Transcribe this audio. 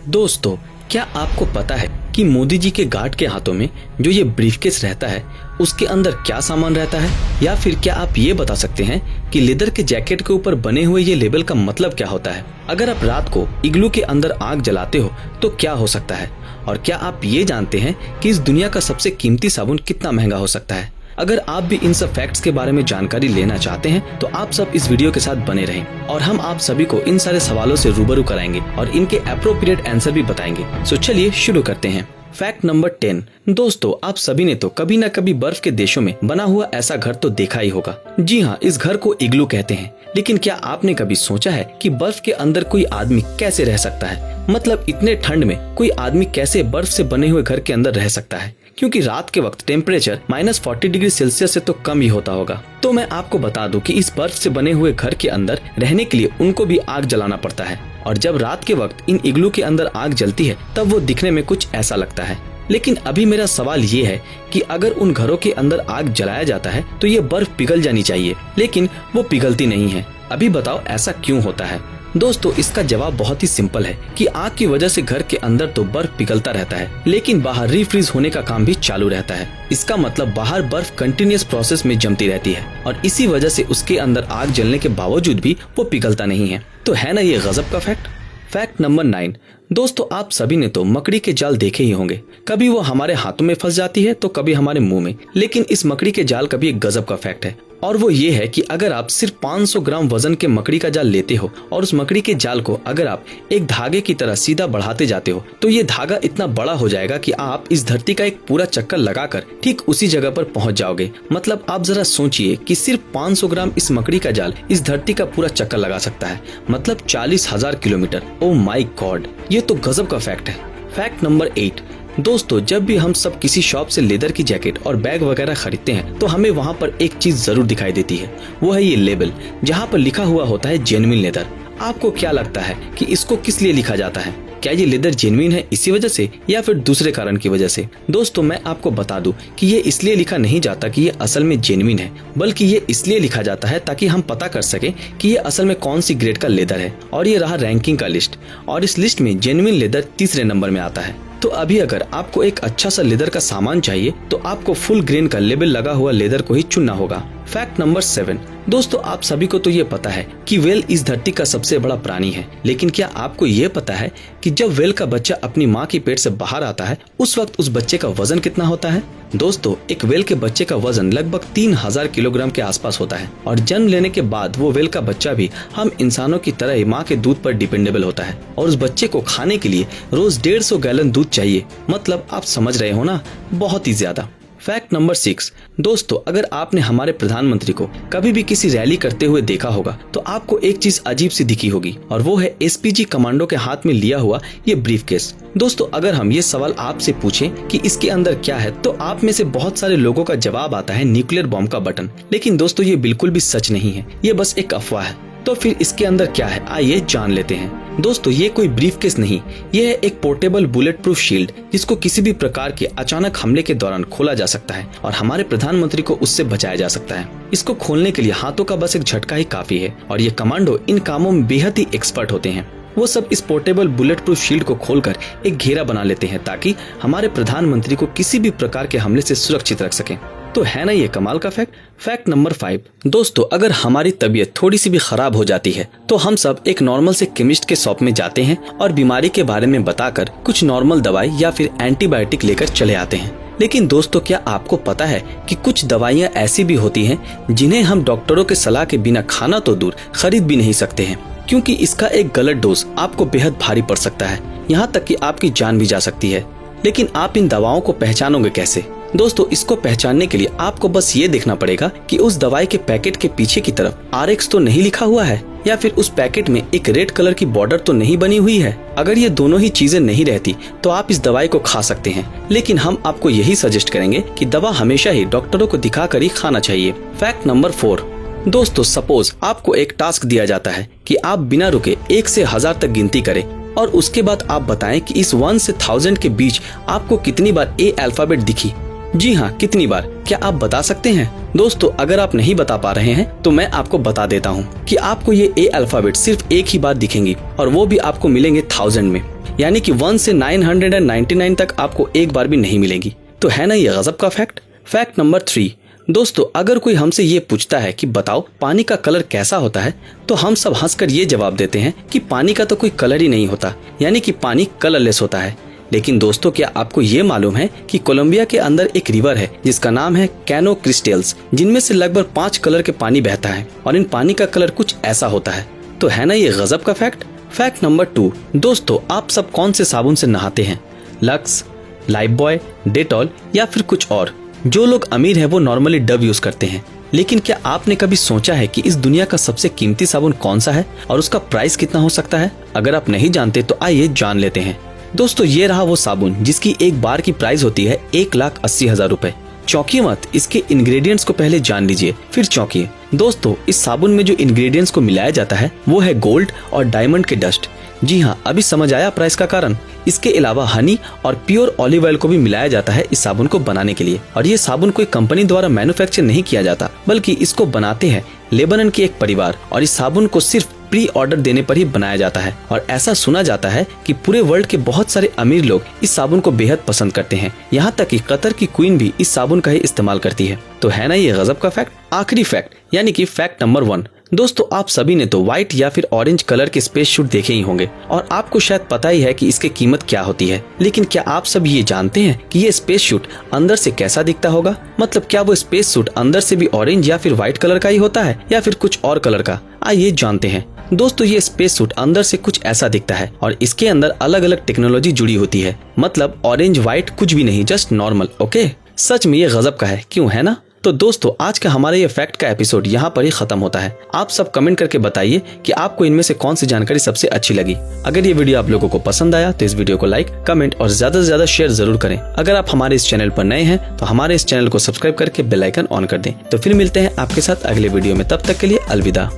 दोस्तों, क्या आपको पता है कि मोदी जी के गार्ड के हाथों में जो ये ब्रीफकेस रहता है उसके अंदर क्या सामान रहता है? या फिर क्या आप ये बता सकते हैं कि लेदर के जैकेट के ऊपर बने हुए ये लेबल का मतलब क्या होता है? अगर आप रात को इग्लू के अंदर आग जलाते हो तो क्या हो सकता है? और क्या आप ये जानते हैं कि इस दुनिया का सबसे कीमती साबुन कितना महंगा हो सकता है? अगर आप भी इन सब फैक्ट्स के बारे में जानकारी लेना चाहते हैं तो आप सब इस वीडियो के साथ बने रहें और हम आप सभी को इन सारे सवालों से रूबरू कराएंगे और इनके एप्रोप्रिएट आंसर भी बताएंगे। सो चलिए शुरू करते हैं। Fact number 10। दोस्तों, आप सभी ने तो कभी न कभी बर्फ के देशों में बना हुआ ऐसा घर तो देखा ही होगा। जी हाँ, इस घर को इग्लू कहते हैं। लेकिन क्या आपने कभी सोचा है कि बर्फ के अंदर कोई आदमी कैसे रह सकता है? मतलब इतने ठंड में कोई आदमी कैसे बर्फ से बने हुए घर के अंदर रह सकता है? क्योंकि रात के वक्त टेम्परेचर -40 डिग्री सेल्सियस से तो कम ही होता होगा। तो मैं आपको बता दूं कि इस बर्फ से बने हुए घर के अंदर रहने के लिए उनको भी आग जलाना पड़ता है। और जब रात के वक्त इन इग्लू के अंदर आग जलती है तब वो दिखने में कुछ ऐसा लगता है। लेकिन अभी मेरा सवाल ये है कि अगर उन घरों के अंदर आग जलाया जाता है तो ये बर्फ पिघल जानी चाहिए, लेकिन वो पिघलती नहीं है। अभी बताओ ऐसा क्यों होता है? दोस्तों, इसका जवाब बहुत ही सिंपल है कि आग की वजह से घर के अंदर तो बर्फ पिघलता रहता है, लेकिन बाहर रीफ्रीज होने का काम भी चालू रहता है। इसका मतलब बाहर बर्फ कंटिन्यूअस प्रोसेस में जमती रहती है और इसी वजह से उसके अंदर आग जलने के बावजूद भी वो पिघलता नहीं है। तो है ना ये गजब का फैक्ट। Fact number 9। दोस्तों, आप सभी ने तो मकड़ी के जाल देखे ही होंगे। कभी वो हमारे हाथों में फंस जाती है तो कभी हमारे मुंह में। लेकिन इस मकड़ी के जाल का भी एक गजब का फैक्ट है और वो ये है कि अगर आप सिर्फ 500 ग्राम वजन के मकड़ी का जाल लेते हो और उस मकड़ी के जाल को अगर आप एक धागे की तरह सीधा बढ़ाते जाते हो तो ये धागा इतना बड़ा हो जाएगा कि आप इस धरती का एक पूरा चक्कर लगाकर ठीक उसी जगह पर पहुंच जाओगे। मतलब आप जरा सोचिए कि सिर्फ 500 ग्राम इस मकड़ी का जाल इस धरती का पूरा चक्कर लगा सकता है, मतलब 40,000 किलोमीटर। ओ माई गॉड, ये तो गजब का फैक्ट है। Fact number 8। दोस्तों, जब भी हम सब किसी शॉप से लेदर की जैकेट और बैग वगैरह खरीदते हैं तो हमें वहाँ पर एक चीज जरूर दिखाई देती है, वो है ये लेबल जहाँ पर लिखा हुआ होता है जेन्युइन लेदर। आपको क्या लगता है कि इसको किस लिए लिखा जाता है? क्या ये लेदर जेन्युइन है इसी वजह से या फिर दूसरे कारण की वजह से? दोस्तों, मैं आपको बता दूं कि ये इसलिए लिखा नहीं जाता कि ये असल में जेन्युइन है, बल्कि ये इसलिए लिखा जाता है ताकि हम पता कर सके कि ये असल में कौन सी ग्रेड का लेदर है। और ये रहा रैंकिंग का लिस्ट, और इस लिस्ट में जेन्युइन लेदर तीसरे नंबर में आता है। तो अभी अगर आपको एक अच्छा सा लेदर का सामान चाहिए तो आपको फुल ग्रेन का लेबल लगा हुआ लेदर को ही चुनना होगा। Fact number 7। दोस्तों, आप सभी को तो ये पता है कि वेल इस धरती का सबसे बड़ा प्राणी है, लेकिन क्या आपको ये पता है कि जब वेल का बच्चा अपनी माँ की पेट से बाहर आता है उस वक्त उस बच्चे का वजन कितना होता है? दोस्तों, एक वेल के बच्चे का वजन लगभग 3000 किलोग्राम के आसपास होता है और जन्म लेने के बाद वो वेल का बच्चा भी हम इंसानों की तरह ही माँ के दूध पर डिपेंडेबल होता है और उस बच्चे को खाने के लिए रोज 150 गैलन दूध चाहिए। मतलब आप समझ रहे हो ना, बहुत ही ज्यादा। Fact number 6। दोस्तों, अगर आपने हमारे प्रधानमंत्री को कभी भी किसी रैली करते हुए देखा होगा तो आपको एक चीज अजीब सी दिखी होगी और वो है एसपीजी कमांडो के हाथ में लिया हुआ ये ब्रीफकेस। दोस्तों, अगर हम ये सवाल आपसे पूछें कि इसके अंदर क्या है तो आप में से बहुत सारे लोगों का जवाब आता है न्यूक्लियर बॉम्ब का बटन। लेकिन दोस्तों, ये बिल्कुल भी सच नहीं है, ये बस एक अफवाह है। तो फिर इसके अंदर क्या है, आइए जान लेते हैं। दोस्तों, ये कोई ब्रीफकेस नहीं, ये है एक पोर्टेबल बुलेट प्रूफ शील्ड जिसको किसी भी प्रकार के अचानक हमले के दौरान खोला जा सकता है और हमारे प्रधानमंत्री को उससे बचाया जा सकता है। इसको खोलने के लिए हाथों का बस एक झटका ही काफी है और ये कमांडो इन कामों में बेहद ही एक्सपर्ट होते हैं। वो सब इस पोर्टेबल बुलेट प्रूफ शील्ड को खोलकर एक घेरा बना लेते हैं ताकि हमारे प्रधानमंत्री को किसी भी प्रकार के हमले से सुरक्षित रख सकें। तो है ना ये कमाल का फैक्ट। Fact number 5। दोस्तों, अगर हमारी तबीयत थोड़ी सी भी खराब हो जाती है तो हम सब एक नॉर्मल से केमिस्ट के शॉप में जाते हैं और बीमारी के बारे में बताकर कुछ नॉर्मल दवाई या फिर एंटीबायोटिक लेकर चले आते हैं। लेकिन दोस्तों, क्या आपको पता है कि कुछ दवाइयाँ ऐसी भी होती हैं जिन्हें हम डॉक्टरों के सलाह के बिना खाना तो दूर खरीद भी नहीं सकते हैं, क्योंकि इसका एक गलत डोज आपको बेहद भारी पड़ सकता है, यहाँ तक कि आपकी जान भी जा सकती है। लेकिन आप इन दवाओं को पहचानोगे कैसे? दोस्तों, इसको पहचानने के लिए आपको बस ये देखना पड़ेगा कि उस दवाई के पैकेट के पीछे की तरफ RX तो नहीं लिखा हुआ है या फिर उस पैकेट में एक रेड कलर की बॉर्डर तो नहीं बनी हुई है। अगर ये दोनों ही चीजें नहीं रहती तो आप इस दवाई को खा सकते हैं, लेकिन हम आपको यही सजेस्ट करेंगे कि दवा हमेशा ही डॉक्टरों को दिखाकर ही खाना चाहिए। Fact number 4। दोस्तों, सपोज आपको एक टास्क दिया जाता है कि आप बिना रुके 1 से 1000 तक गिनती करें और उसके बाद आप बताएं कि इस 1 से 1000 के बीच आपको कितनी बार A अल्फाबेट दिखी। जी हाँ, कितनी बार? क्या आप बता सकते हैं? दोस्तों, अगर आप नहीं बता पा रहे हैं तो मैं आपको बता देता हूँ कि आपको ये ए अल्फाबेट सिर्फ एक ही बार दिखेंगी और वो भी आपको मिलेंगे 1000 में, यानी कि 1 से 999 तक आपको एक बार भी नहीं मिलेगी। तो है ना ये गजब का फैक्ट। फैक्ट नंबर 3, दोस्तों, अगर कोई हमसे ये पूछता है कि बताओ पानी का कलर कैसा होता है, तो हम सब हंसकर ये जवाब देते हैं कि पानी का तो कोई कलर ही नहीं होता, यानी कि पानी कलरलेस होता है। लेकिन दोस्तों, क्या आपको ये मालूम है कि कोलंबिया के अंदर एक रिवर है जिसका नाम है कैनो क्रिस्टल्स, जिनमें से लगभग 5 कलर के पानी बहता है और इन पानी का कलर कुछ ऐसा होता है। तो है ना ये गजब का फैक्ट। फैक्ट नंबर 2, दोस्तों, आप सब कौन से साबुन से नहाते हैं? लक्स, लाइफबॉय, डेटॉल या फिर कुछ और? जो लोग अमीर हैं वो नॉर्मली डव यूज करते हैं, लेकिन क्या आपने कभी सोचा है कि इस दुनिया का सबसे कीमती साबुन कौन सा है और उसका प्राइस कितना हो सकता है? अगर आप नहीं जानते तो आइए जान लेते हैं। दोस्तों, ये रहा वो साबुन जिसकी एक बार की प्राइस होती है 1,80,000 रुपए। चौंकिए मत, इसके इंग्रेडिएंट्स को पहले जान लीजिए फिर चौंकिए। दोस्तों, इस साबुन में जो इंग्रेडिएंट्स को मिलाया जाता है वो है गोल्ड और डायमंड के डस्ट। जी हाँ, अभी समझ आया प्राइस का कारण। इसके अलावा हनी और प्योर ऑलिव ऑयल को भी मिलाया जाता है इस साबुन को बनाने के लिए। और ये साबुन कोई कंपनी द्वारा मैन्युफैक्चर नहीं किया जाता, बल्कि इसको बनाते हैं लेबनान के एक परिवार, और इस साबुन को सिर्फ प्री ऑर्डर देने पर ही बनाया जाता है। और ऐसा सुना जाता है कि पूरे वर्ल्ड के बहुत सारे अमीर लोग इस साबुन को बेहद पसंद करते हैं, यहाँ तक कि कतर की क्वीन भी इस साबुन का ही इस्तेमाल करती है। तो है ना ये गजब का फैक्ट। आखिरी फैक्ट यानी कि फैक्ट नंबर 1, दोस्तों, आप सभी ने तो व्हाइट या फिर ऑरेंज कलर के स्पेस सूट देखे ही होंगे और आपको शायद पता ही है कि इसकी कीमत क्या होती है। लेकिन क्या आप सब ये जानते हैं कि ये स्पेस सूट अंदर से कैसा दिखता होगा? मतलब क्या वो स्पेस सूट अंदर से भी ऑरेंज या फिर व्हाइट कलर का ही होता है या फिर कुछ और कलर का? आइए जानते हैं। दोस्तों, ये स्पेस सूट अंदर से कुछ ऐसा दिखता है और इसके अंदर अलग अलग टेक्नोलॉजी जुड़ी होती है। मतलब ऑरेंज व्हाइट कुछ भी नहीं, जस्ट नॉर्मल। ओके, सच में ये गजब का है, क्यों है ना? तो दोस्तों, आज का हमारा ये फैक्ट का एपिसोड यहाँ पर ही खत्म होता है। आप सब कमेंट करके बताइए कि आपको इनमें से कौन सी जानकारी सबसे अच्छी लगी। अगर ये वीडियो आप लोगों को पसंद आया तो इस वीडियो को लाइक, कमेंट और ज्यादा से ज्यादा शेयर जरूर करें। अगर आप हमारे इस चैनल पर नए हैं तो हमारे इस चैनल को सब्सक्राइब करके बेल आइकन ऑन कर दें। तो फिर मिलते हैं आपके साथ अगले वीडियो में, तब तक के लिए अलविदा।